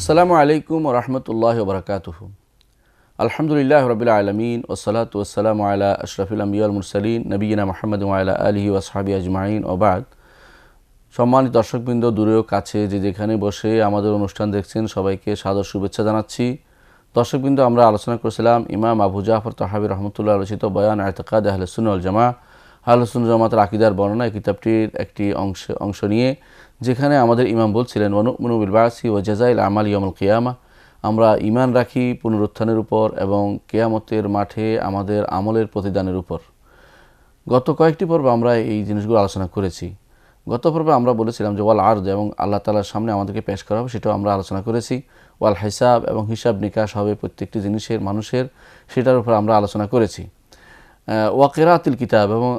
আসসালামু আলাইকুম ওয়া রাহমাতুল্লাহি ওয়া বারাকাতুহু। আলহামদুলিল্লাহি রাব্বিল আলামিন ওয়াসসালাতু ওয়াসসালামু আলা আশরাফিল আমবিয়া ওয়াল মুরসালিন নবিয়িনা মুহাম্মাদিন ওয়া আলা আলিহি ওয়া আসহাবিহি আজমাইন ওয়া বা'দ। সম্মানিত দর্শকবৃন্দ, দূরেও কাছে যে যেখানে বসে আমাদের অনুষ্ঠান দেখছেন সবাইকে সাদর শুভেচ্ছা জানাচ্ছি। দর্শকবৃন্দ, আমরা আলোচনা করেছিলাম ইমাম আবু জাফর তাহাবী রাহমাতুল্লাহ রচিত বয়ান ইতিকাদ আহলে সুন্নাহ ওয়াল জামাআহ, আহলে সুন্নাহ ওয়াল জামাতের আকীদার বর্ণনা, এই কিতাবটির একটি অংশ নিয়ে, যেখানে আমাদের ইমাম বলছিলেন ওয়া নু'মিনু বিল বা'সি ওয়া জাযাইল আমাল ইয়াউমুল কিয়ামাহ, আমরা ঈমান রাখি পুনরুত্থানের উপর এবং কিয়ামতের মাঠে আমাদের আমলের প্রতিদানের উপর। গত কয়েকটি পর্বে আমরা এই জিনিসগুলো আলোচনা করেছি। গত পর্বে আমরা বলেছিলাম যে ওয়াল আরদ, এবং আল্লাহ তাআলার সামনে আমাদেরকে পেশ করা হবে, সেটাও আমরা আলোচনা করেছি। ওয়াল হিসাব, এবং হিসাব নিকাশ হবে প্রত্যেকটি জিনিসের, মানুষের, সেটার উপর আমরা আলোচনা করেছি। ওয়া কিরাআতুল কিতাব, এবং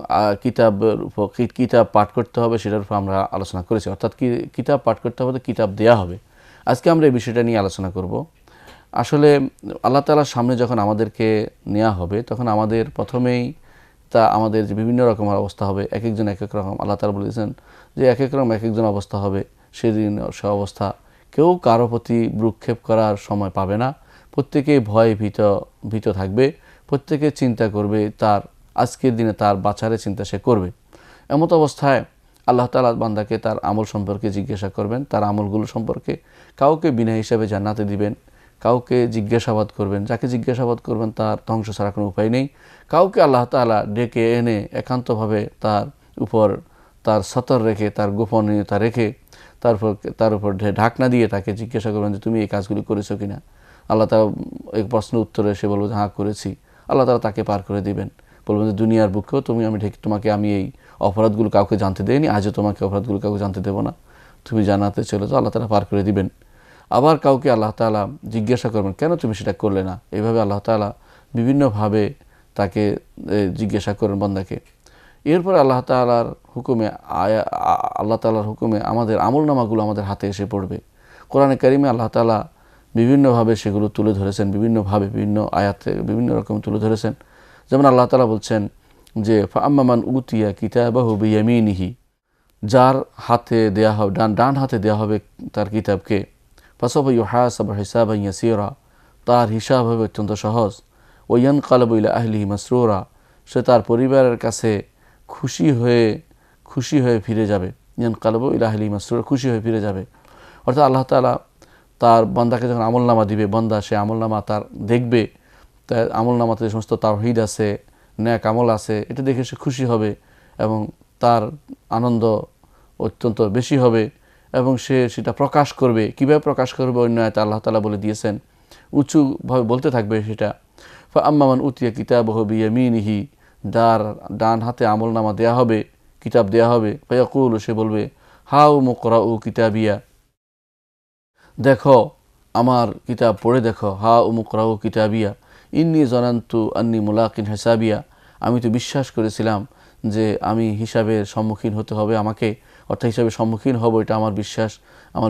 কিতাব পাঠ করতে হবে, সেটার উপর আমরা আলোচনা করেছি। অর্থাৎ কিতাব পাঠ করতে হবে, কিতাব দেয়া হবে। আজকে আমরা এই বিষয়টা নিয়ে আলোচনা করব। আসলে আল্লাহ তাআলার সামনে যখন আমাদেরকে নেওয়া হবে, তখন আমাদের প্রথমেই আমাদের যে বিভিন্ন রকমের অবস্থা হবে, এক একজন এক এক রকম। আল্লাহ তাআলা বলেছেন যে এক এক রকম এক একজন অবস্থা হবে। সেদিন সে অবস্থা কেউ কারো প্রতি ভ্রুক্ষেপ করার সময় পাবে না। প্রত্যেকেই ভয়ে ভীত থাকবে। প্রত্যেকে চিন্তা করবে, তার আজকের দিনে তার বাঁচারের চিন্তা সে করবে। এমত অবস্থায় আল্লাহ তাআলা বান্দাকে তার আমল সম্পর্কে জিজ্ঞাসা করবেন, তার আমলগুলো সম্পর্কে। কাউকে বিনা হিসাবে জান্নাতে দিবেন, কাউকে জিজ্ঞাসাবাদ করবেন। যাকে জিজ্ঞাসাবাদ করবেন তার ধ্বংস ছাড়া কোনো উপায় নেই। কাউকে আল্লাহ তাআলা ডেকে এনে একান্তভাবে তার উপর তার সতর রেখে, তার গোপনীয়তা রেখে, তার উপর ঢাকনা দিয়ে তাকে জিজ্ঞাসা করবেন যে তুমি এই কাজগুলি করেছো কিনা। আল্লাহ তাআলা এই প্রশ্ন উত্তরে সে বলবে যে হ্যাঁ করেছি। আল্লাহ তাআলা তাকে পার করে দিবেন, বলবেন যে দুনিয়ার বুকেও তোমাকে আমি এই অপরাধগুলো কাউকে জানতে দেইনি, আজও তোমাকে অপরাধগুলো কাউকে জানতে দেবো না, তুমি জান্নাতে চলে যাও। আল্লাহ তাআলা পার করে দিবেন। আবার কাউকে আল্লাহ তাআলা জিজ্ঞাসা করবেন কেন তুমি সেটা করলে না। এইভাবে আল্লাহ তাআলা বিভিন্নভাবে তাকে জিজ্ঞাসা করেন বান্দাকে। এরপর আল্লাহ তাআলার হুকুমে আমাদের আমলনামাগুলো আমাদের হাতে এসে পড়বে। কোরআনে কারিমে আল্লাহ তাআলা বিভিন্নভাবে সেগুলো তুলে ধরেছেন, বিভিন্ন আয়াতে বিভিন্ন রকম তুলে ধরেছেন। যেমন আল্লাহ তাআলা বলছেন যে ফাআম্মা মান উতিয়া কিতাবাহু বিয়ামিনিহি, যার হাতে দেয়া হবে, ডান হাতে দেয়া হবে তার কিতাবকে, ফাসাফা ইউহাসাবু হিসাবান ইয়াসীরা, তার হিসাব হবে অত্যন্ত সহজ। ওয়া ইয়ানকালিবু ইলা আহলিহি মাসরুরা, সে তার পরিবারের কাছে খুশি হয়ে ফিরে যাবে। ইয়ানকালিবু ইলা আহলিহি মাসরুরা, খুশি হয়ে ফিরে যাবে। অর্থাৎ আল্লাহ তাআলা তার বান্দাকে যখন আমলনামা দিবে, বান্দা সে আমলনামা তার দেখবে, তার আমলনামাতে যে সমস্ত তাওহীদ আছে, নেক আমল আছে, এটা দেখে সে খুশি হবে এবং তার আনন্দ অত্যন্ত বেশি হবে এবং সে সেটা প্রকাশ করবে। কীভাবে প্রকাশ করবে? অন্য আয়াতে আল্লাহ তাআলা বলে দিয়েছেন, উঁচুভাবে বলতে থাকবে সেটা। ফাআম্মা মান উতিয়া কিতাবাহু বিয়ামিনিহি, যার ডান হাতে আমলনামা দেয়া হবে, কিতাব দেয়া হবে, ফায়াকুলু, সে বলবে হাউ মুকরাউ কিতাবিয়া, দেখো আমার কিতাব পড়ে দেখো। হাউ মুকরাউ কিতাবিয়া ইন্নী জানান্তু আন্নী মুলাকিন হিসাবিয়া, আমি তো বিশ্বাস করেছিলাম যে আমি হিসাবের সম্মুখীন হতে হবে আমাকে, অর্থাৎ হিসাবের সম্মুখীন হব, এটা আমার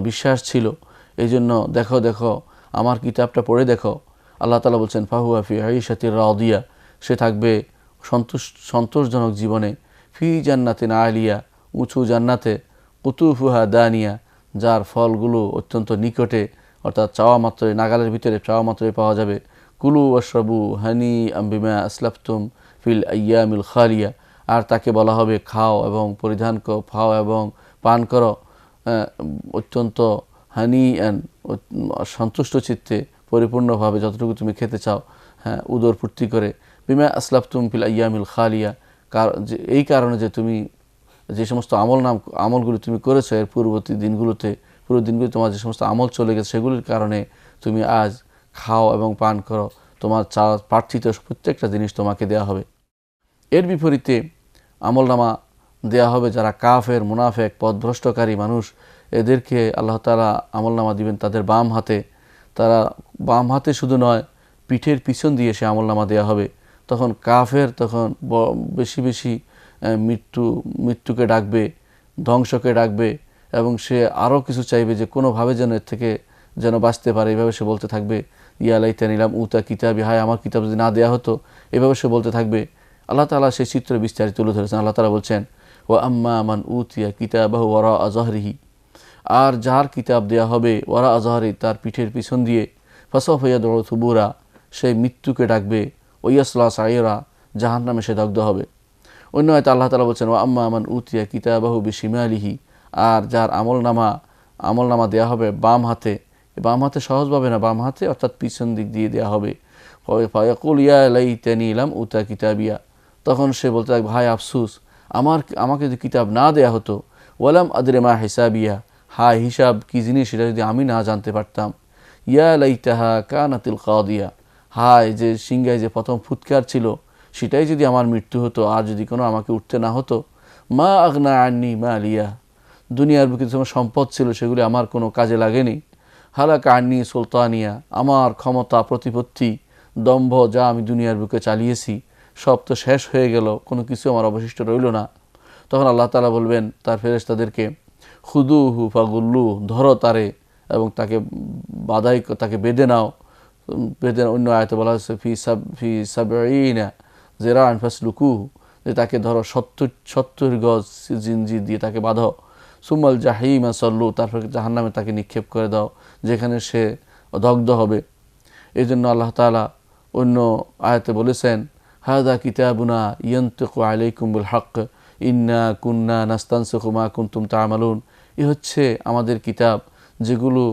বিশ্বাস ছিল। এই জন্য দেখো আমার কিতাবটা পড়ে দেখো। আল্লাহ তাআলা বলছেন ফাহুয়া ফি আইশাতির রাদিয়া, সে থাকবে সন্তোষজনক জীবনে। ফি জান্নাতিন আলিয়া, উঁচু জান্নাতে। কুতুফুহা দানিয়া, যার ফলগুলো অত্যন্ত নিকটে, অর্থাৎ চাওয়া মাত্রই, নাগালের ভিতরে চাওয়া মাত্রই পাওয়া যাবে। কুলু ওয়াশরাবু হানিআম বিমা আসলাফতুম ফিল আইয়ামিল খালিয়া, আর তাকে বলা হবে খাও এবং খাও এবং পান করো অত্যন্ত হানিআন, সন্তুষ্ট চিত্তে, পরিপূর্ণভাবে, যতটুকু তুমি খেতে চাও, হ্যাঁ, উদর পূর্তি করে। বিমা আসলাফতুম ফিল আইয়ামিল খালিয়া, এই কারণে যে তুমি যে সমস্ত আমলগুলো তুমি করেছো এর পুরো দিনগুলোতে তোমার যে সমস্ত আমল চলে গেছে, সেগুলির কারণে তুমি আজ খাও এবং পান করো, তোমার প্রার্থিত প্রত্যেকটা জিনিস তোমাকে দেয়া হবে। এর বিপরীতে আমলনামা দেয়া হবে যারা কাফের, মুনাফেক, পথভ্রষ্টকারী মানুষ, এদেরকে আল্লাহ তাআলা আমলনামা দিবেন তাদের বাম হাতে। তারা বাম হাতে শুধু নয়, পিঠের পিছন দিয়ে সে আমলনামা দেয়া হবে। তখন কাফের বেশি মৃত্যুকে ডাকবে, ধ্বংসকে ডাকবে এবং সে আরও কিছু চাইবে যে কোনোভাবে যেন এর থেকে বাঁচতে পারে। এইভাবে সে বলতে থাকবে ইয়া লাইতানি লাম উতা কিতাবি, হায় আমার কিতাব যদি না দেয়া হতো। এভাবে সে বলতে থাকবে। আল্লাহ তাআলা সেই চিত্র বিস্তারিত তুলে ধরেছেন। আল্লাহ তাআলা বলছেন ওয়া আম্মা মান উতিয়া কিতাবাহু ওয়ারাআ যাহরিহি, আর যার কিতাব দেয়া হবে ওরা আজহারি তার পিঠের পিছন দিয়ে ফাসাউফা ইয়াদউ থুবুরা সে মৃত্যুকে ডাকবে ওয়াসলা সাইরা জাহান্নামে সে দগ্ধ হবে। অন্য আয়াতে আল্লাহ তাআলা বলছেন ওয়া আম্মা মান উতিয়া কিতাবাহু বিশিমালিহি আর যার আমলনামা দেয়া হবে বাম হাতে সহজভাবে না, বাম হাতে অর্থাৎ পিছন দিক দিয়ে দেয়া হবে। ফায়াকুল ইয়া লাইতানি লাম উতা কিতাবিয়া তখন সে বলতে থাকবে হায় আফসুস আমাকে যদি কিতাব না দেয়া হতো। ওয়ালাম আদরে মা হিসাবিয়া হায় হিসাব কি জিনিস সেটা যদি আমি না জানতে পারতাম। ইয়া লাইতাহা কানাতিল কাদিয়া হায় যে সিংহায় যে প্রথম ফুৎকার ছিল সেটাই যদি আমার মৃত্যু হতো আর যদি কোনো আমাকে উঠতে না হতো। মা আগনা আন্নি মা আলিয়া দুনিয়ার বুকে যে সম্পদ ছিল সেগুলি আমার কোনো কাজে লাগেনি। হালাকা আন্নি সুলতানিয়া আমার ক্ষমতা প্রতিপত্তি দম্ভ যা আমি দুনিয়ার বুকে চালিয়েছি সব তো শেষ হয়ে গেল, কোনো কিছু আমার অবশিষ্ট রইল না। তখন আল্লাহ তাআলা বলবেন তার ফেরেশতাদেরকে খুদুহু ফাগুল্লু ধরো তারে এবং তাকে বেঁধে নাও। অন্য আয়াতে বলা হয়েছে ফি সাবঈনা যিরাআন ফাসলুকুহু যে তাকে ধরো 70 গজ জিনজির দিয়ে তাকে বাঁধো। সুম্মাল জাহিমা সল্লু তারপর জাহান্নামে তাকে নিক্ষেপ করে দাও যেখানে সে দগ্ধ হবে। এই জন্য আল্লাহ তাআলা অন্য আয়াতে বলেছেন হাযা কিতাবুনা ইয়ানতিকু আলাইকুম বিল হক ইন্না কুন্না নাস্তানসিখু মা কুনতুম তা'মালুন এ হচ্ছে আমাদের কিতাব যেগুলো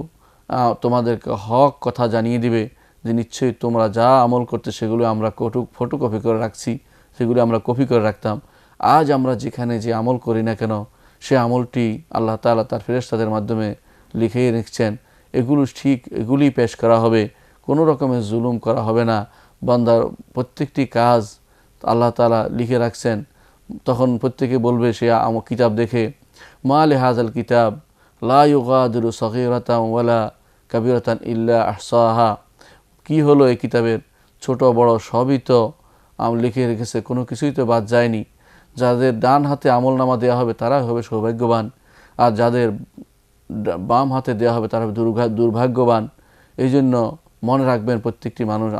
তোমাদেরকে হক কথা জানিয়ে দিবে যে নিশ্চয়ই তোমরা যা আমল করতে সেগুলো আমরা ফটোকপি করে রাখছি, সেগুলো আমরা কপি করে রাখতাম। আজ আমরা যেখানে যে আমল করি না কেন সে আমলটি আল্লাহ তাআলা তার ফেরেশতাদের মাধ্যমে লিখে রেখেছেন। এগুলি পেশ করা হবে, কোনো রকমের জুলুম করা হবে না। বান্দার প্রত্যেকটি কাজ আল্লাহ তাআলা লিখে রাখছেন। তখন প্রত্যেকে বলবে সে কিতাব দেখে মা লিহাযাল কিতাব লা ইউগাদিরু সগীরাতান ওয়ালা কাবীরাতান ইল্লা আহসাহা কি হলো এই কিতাবের ছোট বড় সবই তো লিখে রেখেছে, কোনো কিছুই তো বাদ যায়নি। যাদের ডান হাতে আমলনামা দেওয়া হবে তারা হবে সৌভাগ্যবান আর যাদের বাম হাতে দেওয়া হবে তারা হবে দুর্ভাগ্যবান। এই জন্য মনে রাখবেন প্রত্যেকটি মানুষ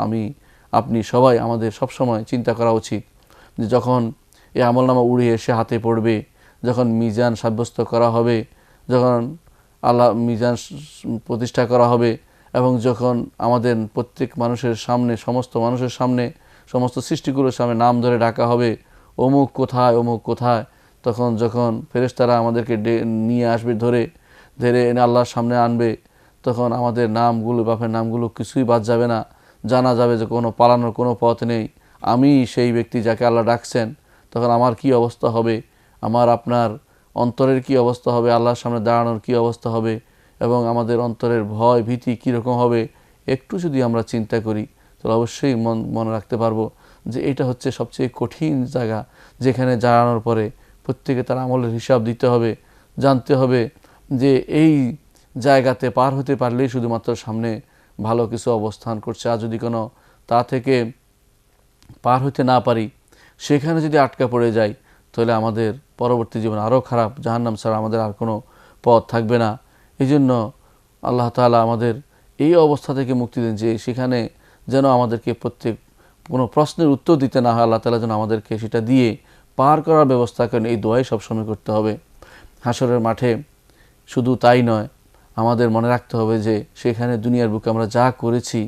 আপনি সবাই আমাদের সবসময় চিন্তা করা উচিত যে যখন এই আমলনামা উড়িয়ে এসে হাতে পড়বে, যখন মিজান সাব্যস্ত করা হবে, যখন মিজান প্রতিষ্ঠা করা হবে এবং যখন আমাদের প্রত্যেক মানুষের সামনে সমস্ত সৃষ্টিগুলোর সামনে নাম ধরে ডাকা হবে অমুক কোথায় তখন যখন ফেরেশতারা আমাদেরকে নিয়ে আসবে ধরে এনে আল্লাহর সামনে আনবে তখন আমাদের নামগুলো বাপের নামগুলো কিছুই বাদ যাবে না। জানা যাবে যে কোনো পালানোর কোনো পথ নেই, আমি সেই ব্যক্তি যাকে আল্লাহ ডাকছেন। তখন আমার কি অবস্থা হবে, আমার আপনার অন্তরের কি অবস্থা হবে, আল্লাহর সামনে দাঁড়ানোর কি অবস্থা হবে এবং আমাদের অন্তরের ভয় ভীতি কীরকম হবে একটু যদি আমরা চিন্তা করি তাহলে অবশ্যই মনে রাখতে পারবো যে এটা হচ্ছে সবচেয়ে কঠিন জায়গা যেখানে দাঁড়ানোর পরে প্রত্যেকে তার আমলের হিসাব দিতে হবে। জানতে হবে যে এই জায়গাতে পার হতে পারলেই শুধুমাত্র সামনে ভালো কিছু অবস্থান করছে, আর যদি কোনো তা থেকে পার হতে না পারি সেখানে যদি আটকা পড়ে যাই তাহলে আমাদের পরবর্তী জীবন আরও খারাপ, জাহান্নাম ছাড়া আমাদের আর কোনো পথ থাকবে না। এই জন্য আল্লাহ তাআলা আমাদের এই অবস্থা থেকে মুক্তি দেন যে সেখানে যেন আমাদেরকে কোনো প্রশ্নের উত্তর দিতে না হয়, আল্লাহ তাআলা যেন আমাদেরকে সেটা দিয়ে পার করার ব্যবস্থা করেন। এই দোয়াই সবসময় করতে হবে হাসরের মাঠে। শুধু তাই নয়, আমাদের মনে রাখতে হবে যে সেখানে দুনিয়ার বুকে আমরা যা করেছি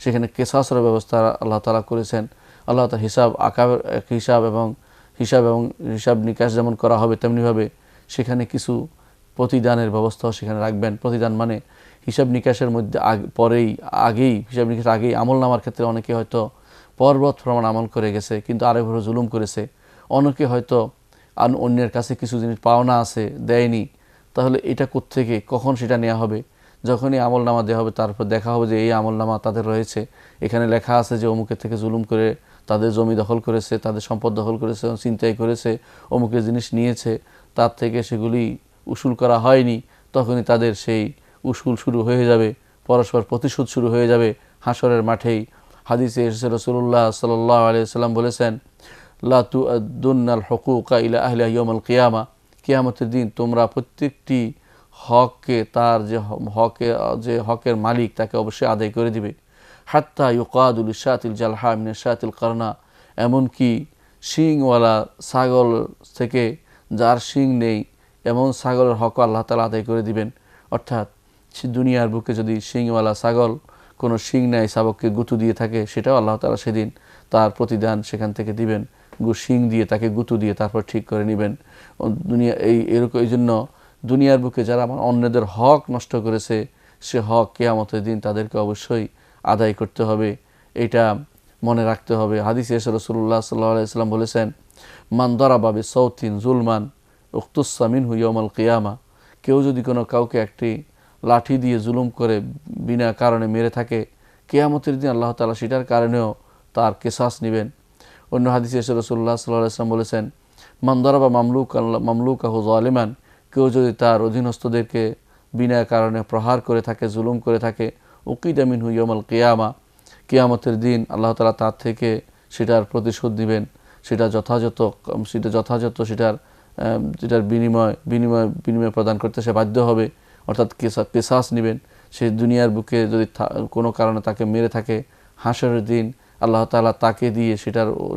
সেখানে কেসাসের ব্যবস্থা আল্লাহ তাআলা করেছেন। আল্লাহ তাআলা হিসাব নিকাশ যেমন করা হবে তেমনিভাবে সেখানে কিছু প্রতিদানের ব্যবস্থাও সেখানে রাখবেন। প্রতিদান মানে হিসাব নিকাশের মধ্যে হিসাব নিকাশের আগেই আমলনামার ক্ষেত্রে অনেকে হয়তো পর্বত প্রমাণ আমল করে গেছে কিন্তু আরেকভাবে জুলুম করেছে, অনেকে হয়তো অন্যের কাছে কিছু জিনিস পাওনা আছে দেয়নি, তাহলে এটা কোত্থেকে কখন সেটা নেওয়া হবে? যখনই আমলনামা দেওয়া হবে তারপর দেখা হবে যে এই আমলনামা তাদের রয়েছে, এখানে লেখা আছে যে অমুকের থেকে জুলুম করে তাদের জমি দখল করেছে, তাদের সম্পদ দখল করেছে, ছিনতাই করেছে, অমুকের জিনিস নিয়েছে, তার থেকে সেগুলি উসুল করা হয়নি। তখনই তাদের সেই উসুল শুরু হয়ে যাবে, পরস্পর প্রতিশোধ শুরু হয়ে যাবে হাসরের মাঠেই। হাদিসে এসেছে রাসূলুল্লাহ সাল্লাল্লাহু আলাইহি ওয়াসাল্লাম বলেছেন লা তুআদ্দুনাল হুকুকা ইলা আহলিহা ইয়াউমাল কিয়ামা কিয়ামতের দিন তোমরা প্রত্যেকটি হককে তার যে হকের মালিক তাকে অবশ্যই আদায় করে দিবে। হাত্তা ইউকাদু লিশাতিল জালহা মিনাশ শাতিল কারনা এমনকি শিংওয়ালা ছাগল থেকে যার শিং নেই এমন ছাগলের হক আল্লাহ তাআলা আদায় করে দিবেন। অর্থাৎ দুনিয়ার বুকে যদি শিংওয়ালা ছাগল কোনো শিং নেয় শাবককে গুঁতো দিয়ে থাকে, সেটাও আল্লাহ তাআলা সেদিন তার প্রতিদান সেখান থেকে দিবেন, শিং দিয়ে তাকে গুঁতো দিয়ে তারপর ঠিক করে নেবেন। দুনিয়া এরকম এই জন্য দুনিয়ার বুকে যারা অন্যদের হক নষ্ট করেছে, সে হক কিয়ামতের দিন তাদেরকে অবশ্যই আদায় করতে হবে, এটা মনে রাখতে হবে। হাদিসে এসে রাসূলুল্লাহ সাল্লাল্লাহু আলাইহি ওয়াসাল্লাম বলেছেন, মান দারাবা বিসাউতিন যুলমান উকতুসসা মিনহু ইয়াউমাল কিয়ামা, কেউ যদি কোনো কাউকে একটি লাঠি দিয়ে জুলুম করে বিনা কারণে মেরে থাকে, কিয়ামতের দিন আল্লাহ তাআলা সেটার কারণেও তার কিসাস নেবেন। অন্য হাদিসে এসে রাসূলুল্লাহ সাল্লাল্লাহু আলাইহি ওয়াসাল্লাম বলেছেন, মান দারাবা মামলুকাহু যালিমান, কেউ যদি তার অধীনস্থদেরকে বিনা কারণে প্রহার করে থাকে, জুলুম করে থাকে, উকিদা মিনহু ইয়াউমাল কিয়ামা, কিয়ামতের দিন আল্লাহ তাআলা তার থেকে সেটার প্রতিশোধ নেবেন, সেটার যেটার বিনিময় প্রদান করতে সে বাধ্য হবে, অর্থাৎ কিসাস নেবেন। সে দুনিয়ার বুকে যদি কোনো কারণে তাকে মেরে থাকে, হাসরের দিন আল্লাহ তাআলা তাকে দিয়ে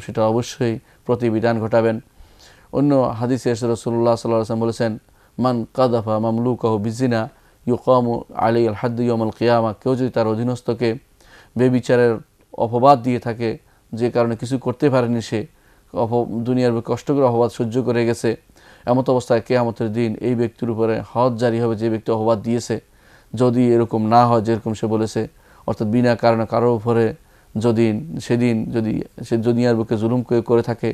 সেটা অবশ্যই প্রতিবিধান ঘটাবেন। অন্য হাদিসে রাসূলুল্লাহ সাল্লাল্লাহু আলাইহি ওয়াসাল্লাম বলেছেন, মান কাযাফা মামলুকাহু বিজিনা ইউকামু আলাইহিল হাদ্দু ইয়াউমাল কিয়ামা, কেউ যদি তার অধীনস্থকে বেবিচারের অপবাদ দিয়ে থাকে, যে কারণে কিছু করতে পারেনি, সে দুনিয়ার কষ্ট করে অপবাদ সহ্য করে গেছে, এমত অবস্থায় কিয়ামতের দিন এই ব্যক্তির উপরে হদ জারি হবে যে ব্যক্তি অপবাদ দিয়েছে। যদি এরকম না হয় যেরকম সে বলেছে, অর্থাৎ বিনা কারণে কারোর উপরে সেদিন যদি সে দুনিয়ার বুকে জুলুম করে থাকে,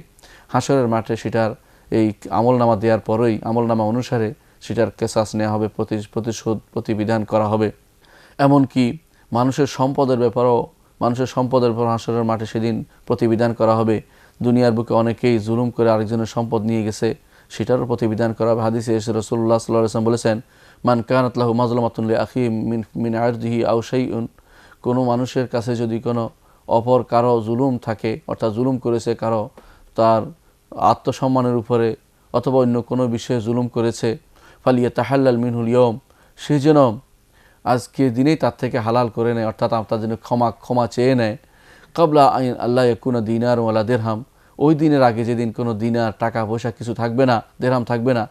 হাসরের মাঠে সেটার এই আমলনামা দেওয়ার পরেই আমলনামা অনুসারে সেটার কেসাস নেওয়া হবে, প্রতিশোধ প্রতিবিধান করা হবে। এমনকি মানুষের সম্পদের ব্যাপার হাসরের মাঠে সেদিন প্রতিবিধান করা হবে। দুনিয়ার বুকে অনেকেই জুলুম করে আরেকজনের সম্পদ নিয়ে গেছে, সেটারও প্রতিবিধান করা হবে। হাদিসে এসে রাসূলুল্লাহ সাল্লাল্লাহু আলাইহি ওয়াসাল্লাম বলেছেন, মান কানাত লাহু মাজলামাতুন লিআখিহি মিন আরদিহি আও শাইউন, কোনো মানুষের কাছে যদি কোনো অপর কারো জুলুম থাকে, অর্থাৎ জুলুম করেছে কারো তার আত্মসম্মানের উপরে অথবা অন্য কোনো বিষয়ে জুলুম করেছে, ফালিয়াতাহাল্লাল মিনহুল ইয়াউম, সে যেন আজকে দিনেই তার থেকে হালাল করে নেয়, অর্থাৎ তার জন্য ক্ষমা চেয়ে নেয়। কাবলা আইন আল্লাহ ইয়াকুনা দিনার ওয়ালা দিরহাম, ওই দিনের আগে যেদিন কোনো দিনার টাকা পয়সা কিছু থাকবে না, দিরহাম থাকবে না।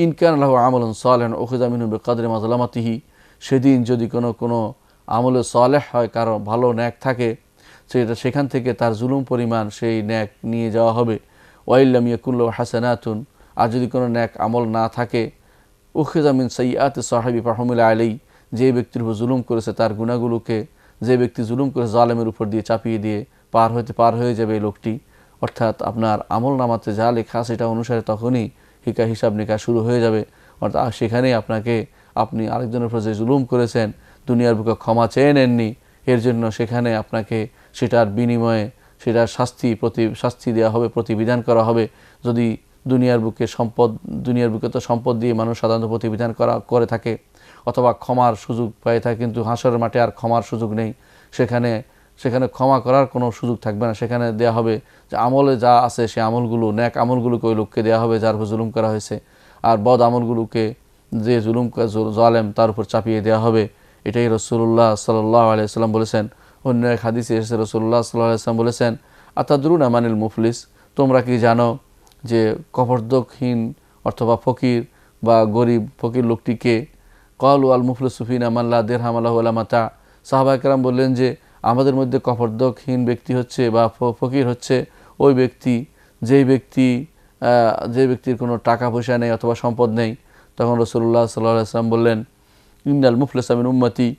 ইন কানা লাহু আমালুন সালিহুন উখিযা মিনহু বিকদরি মাজলামাতিহি, সেদিন যদি কোনো আমলে সালেহ হয়, কারো ভালো ন্যাক থাকে, সেখান থেকে তার জুলুম পরিমাণ সেই ন্যাক নিয়ে যাওয়া হবে। ওয়াইল্লাম ইয়াকুন লাহু হাসানাতুন, আর যদি কোনো ন্যাক আমল না থাকে, উখিযা মিন সাইয়্যাতি সাহিবি ফাহুমিলা আলাইহি, যে ব্যক্তির উপর জুলুম করেছে তার গুনাহগুলোকে যে ব্যক্তি জুলুম করে জালেমের উপর দিয়ে চাপিয়ে দিয়ে পার হয়ে যাবে এই লোকটি। অর্থাৎ আপনার আমল নামাতে যা লেখা সেটা অনুসারে তখনই হিসাব নিকাশ শুরু হয়ে যাবে। অর্থাৎ সেখানেই আপনি আরেকজনের উপর যে জুলুম করেছেন, দুনিয়ার বুকে ক্ষমা চেয়ে নেননি, এর জন্য সেখানে আপনাকে সেটার বিনিময়ে সেটার শাস্তি দেওয়া হবে, প্রতিবিধান করা হবে। যদি দুনিয়ার বুকে তো সম্পদ দিয়ে মানুষ সাধারণত প্রতিবিধান করে থাকে, অথবা ক্ষমার সুযোগ পেয়ে থাকে, কিন্তু হাসরের মাঠে আর ক্ষমার সুযোগ নেই। সেখানে ক্ষমা করার কোনো সুযোগ থাকবে না। সেখানে দেয়া হবে যে আমলে যা আছে সে আমলগুলো, ন্যাক আমলগুলোকে ওই লোককে দেওয়া হবে যার উপর জুলুম করা হয়েছে, আর বদ আমলগুলোকে যে জালেম তার উপর চাপিয়ে দেওয়া হবে। এটাই রাসূলুল্লাহ সাল্লাল্লাহু আলাইহি ওয়াসাল্লাম বলেছেন। অন্য এক হাদিসে এসেছে রাসূলুল্লাহ সাল্লাল্লাহু আলাইহি ওয়াসাল্লাম বলেছেন, আতাদরুনা মানিল মুফলিস, তোমরা কি জানো যে কপর্দকহীন অথবা ফকির বা গরিব ফকির লোকটিকে? ক্বালু আল মুফলিসু ফিনা মান লা দিরহাম লাহু ওয়ালা মাতা, সাহাবায়ে কেরাম বললেন যে আমাদের মধ্যে কপর্দকহীন ব্যক্তি হচ্ছে বা ফকির হচ্ছে ওই ব্যক্তি যে ব্যক্তির কোনো টাকা পয়সা নেই অথবা সম্পদ নেই। তখন রাসূলুল্লাহ সাল্লাল্লাহু আলাইহি ওয়াসাল্লাম বললেন, ইন্নাল মুফলিসা মিন উম্মতি,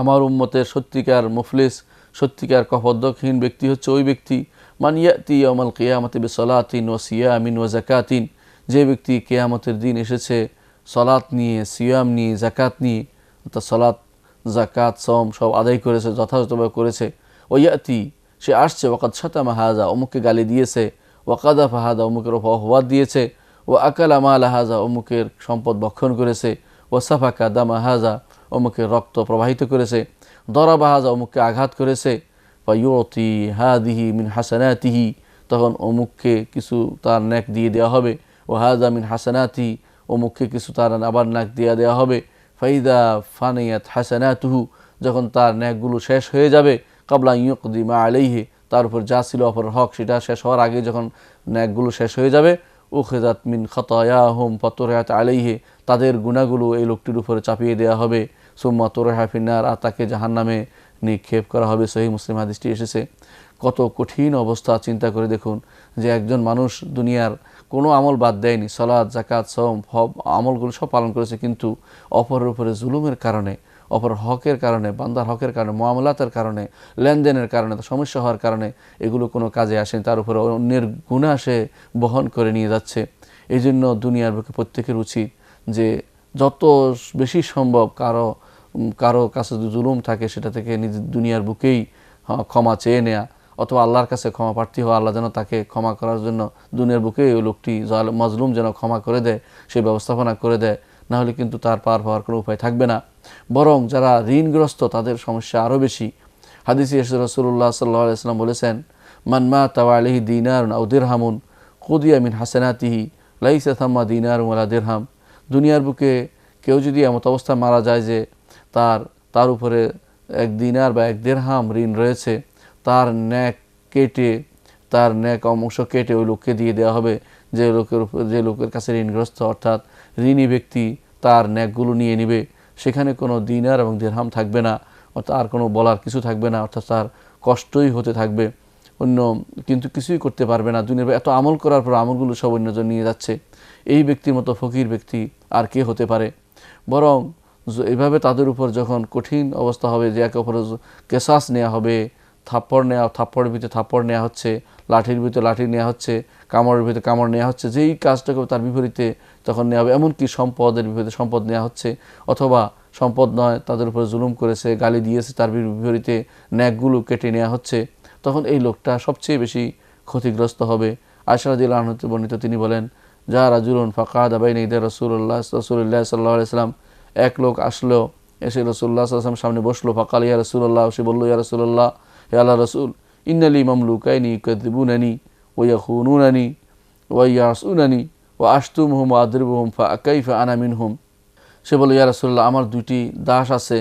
আমার উম্মতের সত্যিকার মুফলিস, সত্যিকার কপর্দকহীন ব্যক্তি হচ্ছে ওই ব্যক্তি, মান ইয়াতি ইয়াউমাল কিয়ামতি বিসসালাতিন ওয়া সিয়ামিন ওয়া যাকাতিন, যে ব্যক্তি কিয়ামতের দিন এসেছে সালাত নিয়ে, সিয়াম নিয়ে, যাকাত নিয়ে, অর্থাৎ সালাত যাকাত সওম সব আদায় করেছে, যথাযথভাবে করেছে। ওয়ায়াতি, সে আসছে, ওয়াকাদ শাতামা হাযা, অমুককে গালি দিয়েছে, ওয়াকাদাফা হাযা, অমুকের অপবাদ দিয়েছে, ওয়া আকালা মালা হাযা, অমুকের সম্পদ ভক্ষণ করেছে, ওয়া সাফাকা দামা হাযা, অমুকের রক্ত প্রবাহিত করেছে, দরাবা হাযা, অমুককে আঘাত করেছে, ফায়ুতি হাদিহি মিন হাসানাতিহি, তখন অমুককে কিছু তার নেক দিয়ে দেওয়া হবে, ও হাযা মিন হাসানাতিহি, অমুককে কিছু তার আবার নেক দিয়ে দেওয়া হবে। ফাইদা ফানিয়াত হাসানাতুহু, যখন তার নেকগুলো শেষ হয়ে যাবে, কাবলা ইয়ুকদিমা আলাইহি, তার উপর যা ছিল অপর হক সেটা শেষ হওয়ার আগে যখন নেকগুলো শেষ হয়ে যাবে, উখিযাত মিন খাতায়াহুম ফাতুরিহাত আলাইহি, তাদের গুনাহগুলো এই লোকটির উপরে চাপিয়ে দেওয়া হবে। সুম্মা তুরিহা ফিন্নার, আর তাকে জাহান্নামে নিক্ষেপ করা হবে। সহিহ মুসলিম হাদিসটি এসেছে। কত কঠিন অবস্থা চিন্তা করে দেখুন, যে একজন মানুষ দুনিয়ার কোনো আমল বাদ দেয়নি, সালাত, যাকাত, সওম, হজ, আমলগুলো সব পালন করেছে, কিন্তু অপরের উপরে জুলুমের কারণে, অপর হকের কারণে, বান্দার হকের কারণে, মুআমালাতের কারণে, লেনদেনের কারণে, সমস্যা হওয়ার কারণে এগুলো কোনো কাজে আসেনি, তার উপরে অন্যের গুনাহ সে বহন করে নিয়ে যাচ্ছে। এই জন্য দুনিয়ার বুকে প্রত্যেকের উচিত যে যত বেশি সম্ভব কারো কাছে যদি জুলুম থাকে সেটা থেকে নিজের দুনিয়ার বুকেই ক্ষমা চেয়ে নেয়া, অথবা আল্লাহর কাছে ক্ষমা প্রার্থী হওয়া, আল্লাহ যেন তাকে ক্ষমা করার জন্য দুনিয়ার বুকে ওই লোকটি মাজলুম যেন ক্ষমা করে দেয়, সেই ব্যবস্থাপনা করে দেয়। না হলে কিন্তু তার পার হওয়ার কোনো উপায় থাকবে না। বরং যারা ঋণগ্রস্ত তাদের সমস্যা আরও বেশি। হাদিসে এসে রাসূলুল্লাহ সাল্লাল্লাহু আলাইহি ওয়াসাল্লাম বলেছেন, মান মাতা ওয়া আলাইহি দিনারুন আও দিরহামুন কুদিয়া মিন হাসানাতিহি লাইসা থাম্মা দিনারুন ওয়ালা দিরহাম। দুনিয়ার বুকে কেউ যদি এমত অবস্থায় মারা যায় যে তার উপরে এক দিনার বা এক দিরহাম ঋণ রয়েছে, তার ন্যাক অংশ কেটে ওই লোককে দিয়ে দেওয়া হবে যে লোকের কাছে ঋণগ্রস্ত, অর্থাৎ ঋণী ব্যক্তি তার ন্যাকগুলো নিয়ে নেবে। সেখানে কোনো দিনার এবং দিরহাম থাকবে না, অর্থাৎ আর কোনো বলার কিছু থাকবে না, অর্থাৎ তার কষ্টই হতে থাকবে, অন্য কিন্তু কিছুই করতে পারবে না। দুনিয়ার এত আমল করার পর আমলগুলো সব অন্যজন নিয়ে যাচ্ছে। এই ব্যক্তির মতো ফকির ব্যক্তি আর কে হতে পারে? বরং এভাবে তাদের উপর যখন কঠিন অবস্থা হবে, যে একে অপরের কেসাস নেওয়া হবে, থাপ্পড়ের ভিতরে থাপ্পড় নেওয়া হচ্ছে, লাঠির ভিতরে লাঠি নেওয়া হচ্ছে, কামড়ের ভিতরে কামড় নেওয়া হচ্ছে, যেই কাজটা করবে তার বিপরীতে তখন নেওয়া হবে। এমনকি সম্পদের বিপরীতে সম্পদ নেওয়া হচ্ছে, অথবা সম্পদ নয়, তাদের উপরে জুলুম করেছে, গালি দিয়েছে, তার বিপরীতে ন্যাকগুলো কেটে নেওয়া হচ্ছে। তখন এই লোকটা সবচেয়ে বেশি ক্ষতিগ্রস্ত হবে। আয়েশা রাদিয়াল্লাহু আনহা হতে বর্ণিত, তিনি বলেন, যা রাজুলুন ফাকাদা বাইনা ইয়াদাই রাসূলুল্লাহ সাল্লাল্লাহু আলাইহি ওয়াসাল্লাম, এক লোক আসলো, এসে রাসূলুল্লাহ সাল্লাল্লাহু আলাইহি ওয়াসাল্লাম সামনে বসলো। ফাকাল ইয়া রাসূলুল্লাহ, সে বলল, ইয়া রাসূলুল্লাহ, হে আল্লাহর রাসূল, ইন্নালি মামলুকাইনি ইউকাযিবুনানি ওয়া ইয়াখুনুনানি ওয়া ইয়াসুনানি ওয়া আশতুমুহুম ওয়া আদরিবুহুম ফাকাইফা আনা মিনহুম। সে বলল, ইয়া রাসূলুল্লাহ, আমার দুটি দাস আছে,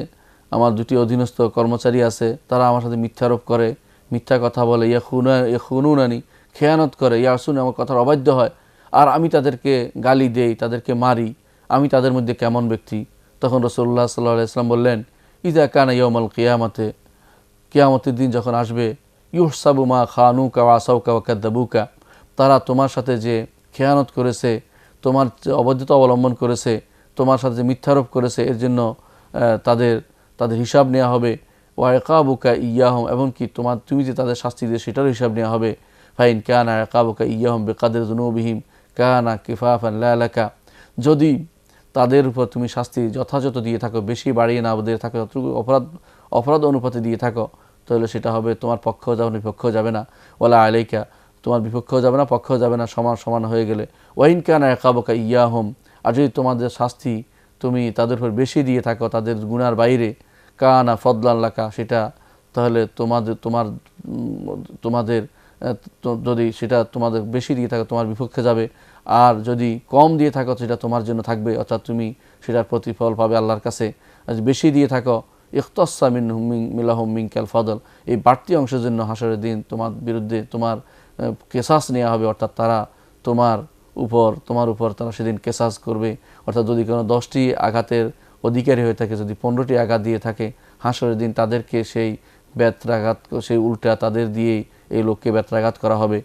আমার দুটি অধীনস্থ কর্মচারী আছে, তারা আমার সাথে মিথ্যারোপ করে, মিথ্যা কথা বলে, ইয়াখুনুনানি, খেয়ানত করে, ইয়াসুন, আমার কথার অবাধ্য হয়, আর আমি তাদেরকে গালি দেই, তাদেরকে মারি, আমি তাদের মধ্যে কেমন ব্যক্তি? তখন রাসূলুল্লাহ সাল্লাল্লাহু আলাইহি ওয়াসাল্লাম বললেন, ইযা কানা ইয়াউমাল কিয়ামাতে, কিয়ামতের দিন যখন আসবে, ইউহসাবু মা খানুকা ওয়া আসাউকা ওয়া কাযাবুকা, তারা তোমার সাথে যে খেয়ানত করেছে, তোমার যে অবৈধতা অবলম্বন করেছে, তোমার সাথে যে মিথ্যারোপ করেছে, এর জন্য তাদের হিসাব নেওয়া হবে। ওয়া ইকাবুকা ইয়াহুম, এমনকি তুমি যে তাদের শাস্তি দিয়ে সেটারও হিসাব নেওয়া হবে। ফাইন কানা ইকাবুকা ইয়াহুম বিকাদরি যুনুবিহিম কানা কিফাফান লা লাকা, যদি তাদের উপর তুমি শাস্তি যথাযথ দিয়ে থাকো, বেশি বাড়িয়ে না দিয়ে থাকো, যতটুকু অপরাধ অনুপাতে দিয়ে থাকো, তাহলে সেটা হবে তোমার পক্ষেও যাবে না, বিপক্ষেও যাবে না। ওয়ালা আলাইকা, তোমার বিপক্ষেও যাবে না, পক্ষেও যাবে না, সমান সমান হয়ে গেলে। ওয়াইন কানা ইকাবুকা ইয়াহুম, আর যদি তোমাদের শাস্তি তুমি তাদের উপর বেশি দিয়ে থাকো, তাদের গুনার বাইরে, কানা ফদলান লাকা, সেটা তাহলে তোমাদের যদি সেটা তোমাদের বেশি দিয়ে থাকো তোমার বিপক্ষে যাবে, আর যদি কম দিয়ে থাকো সেটা তোমার জন্য থাকবে, অর্থাৎ তুমি সেটার প্রতিফল পাবে আল্লাহর কাছে। আর বেশি দিয়ে থাকো, ইখতাসা মিনহুম মিনকাল ফদল, এই বাড়তি অংশের জন্য হাসরের দিন তোমার বিরুদ্ধে তোমার কেসাস নেওয়া হবে, অর্থাৎ তারা তোমার উপর তারা সেদিন কেসাস করবে। অর্থাৎ যদি কোনো 10টি আঘাতের অধিকারী হয়ে থাকে, যদি 15টি আঘাত দিয়ে থাকে, হাসরের দিন তাদেরকে সেই ব্যত্রাঘাত, সেই উল্টা তাদের দিয়েই এই লোককে ব্যত্রাঘাত করা হবে।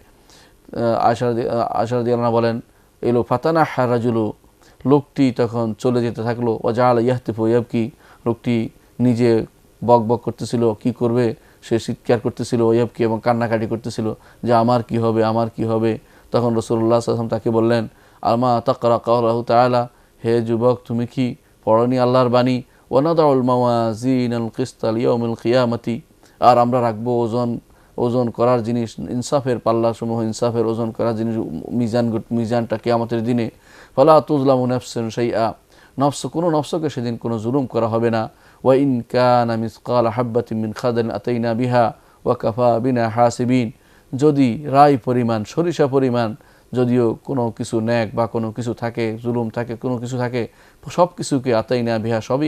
আয়েশা রাদিয়াল্লাহু আনহা বলেন, এই লোক ফাতানা হারাজুলু, লোকটি তখন চলে যেতে থাকলো। ওয়াজাল ইয়াহতিফু ইয়াবকি, লোকটি নিজে বকবক করতেছিল, কি করবে সে চিৎকার করতেছিল, ইয়াবকি, এবং কান্নাকাটি করতেছিল যে আমার কি হবে, আমার কি হবে। তখন রাসূলুল্লাহ সাল্লাল্লাহু আলাইহি ওয়াসাল্লাম তাকে বললেন, আলমা তাকরা কাওলাহু তাআলা, হে যুবক, তুমি কি পড়নি আল্লাহর বাণী, ওয়ানাদাউল মাওয়াজিনাল কিসতা লিয়াউমিল কিয়ামাতি, আর আমরা রাখবো ওজন করার জিনিস, ইনসাফের পাল্লাসমূহ, ইনসাফের ওজন করার জিনিস, মিজানটা কিয়ামতের দিনে। ফালা তুজলামু নাফসুন শাইআ, কোনো নফসকে সেদিন কোনো জুলুম করা হবে না। ওয়া ইন কানা মিসকালা হাববাতিন মিন খারদালিন আতাইনা বিহা ওয়া কাফা বিনা হাসিবিন, যদি রাই পরিমাণ, সরিষা পরিমাণ যদিও কোনো কিছু ন্যাক বা কোনো কিছু থাকে, জুলুম থাকে, কোনো কিছু থাকে, সব কিছুকে আতাইনা বিহা, সবই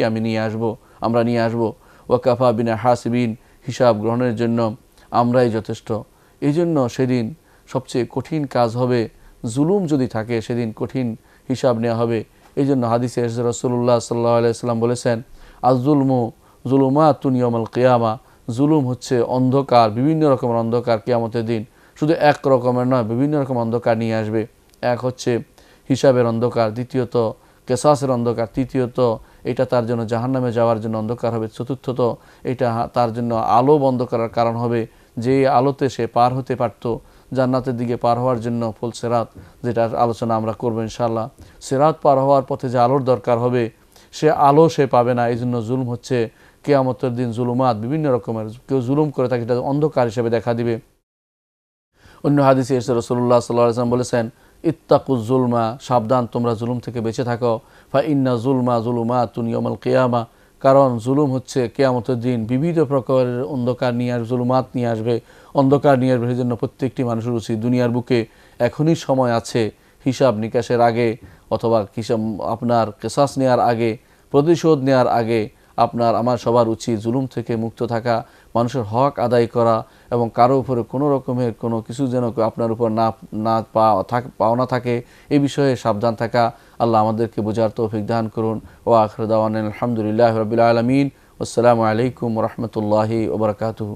আমরা নিয়ে আসবো। ওয়া কাফা বিনা হাসিবিন, হিসাব গ্রহণের জন্য আমরাই যথেষ্ট। এই জন্য সেদিন সবচেয়ে কঠিন কাজ হবে জুলুম যদি থাকে সেদিন কঠিন হিসাব নেওয়া হবে। এই জন্য হাদিসে রাসূলুল্লাহ সাল্লাল্লাহু আলাইহি ওয়াসাল্লাম বলেছেন, আয-যুলমু যুলুমাতুন ইয়াউমাল কিয়ামা, জুলুম হচ্ছে অন্ধকার, বিভিন্ন রকমের অন্ধকার কিয়ামতের দিন। শুধু এক রকমের নয়, বিভিন্ন রকম অন্ধকার নিয়ে আসবে। এক হচ্ছে হিসাবের অন্ধকার, দ্বিতীয়ত কেসাসের অন্ধকার, তৃতীয়ত এটা তার জন্য জাহান্নামে যাওয়ার জন্য অন্ধকার হবে, চতুর্থত এটা তার জন্য আলো বন্ধ করার কারণ হবে, যে আলোতে সে পার হতে পারত জান্নাতের দিকে পার হওয়ার জন্য। ফুল সিরাত, যেটার আলোচনা আমরা করবো ইনশাআল্লাহ। সিরাত পার হওয়ার পথে যে আলোর দরকার হবে, সে আলো সে পাবে না। এই জন্য জুলুম হচ্ছে কিয়ামতের দিন জুলুমাত বিভিন্ন রকমের, কেউ জুলুম করে তাকে এটা অন্ধকার হিসেবে দেখা দিবে। অন্য হাদিসে রাসূলুল্লাহ সাল্লাল্লাহু আলাইহি ওয়াসাল্লাম বলেছেন, ইত্তাকুজ জুলমা, সাবধান তোমরা জুলুম থেকে বেঁচে থাকো। ফা ইন্না জুলমা যুলুমাতুন ইয়াউমাল কিয়ামা, কারণ জুলুম হচ্ছে কিয়ামতের দিন বিবিধ প্রকারের অন্ধকার নিয়ে আসবে, জুলুমাত নিয়ে আসবে, অন্ধকার নিয়ে আসবে। এই জন্য প্রত্যেকটি মানুষের উচিত দুনিয়ার বুকে এখনই সময় আছে, হিসাব নিকাশের আগে অথবা আপনার কেসাস নেওয়ার আগে, প্রতিশোধ নেওয়ার আগে আপনার আমার সবার উচিত জুলুম থেকে মুক্ত থাকা, মানুষের হক আদায় করা এবং কারো উপরে কোনো রকমের কোনো কিছু যেন আপনার উপর না পাওনা থাকে এই বিষয়ে সাবধান থাকা। আল্লাহ আমাদেরকে বোঝার তৌফিক দান করুন। ওয়া আখিরু দাওয়ানা আলহামদুলিল্লাহি রাব্বিল আলামিন। আসসালামু আলাইকুম ওয়া রাহমাতুল্লাহি ওয়া বারাকাতুহু।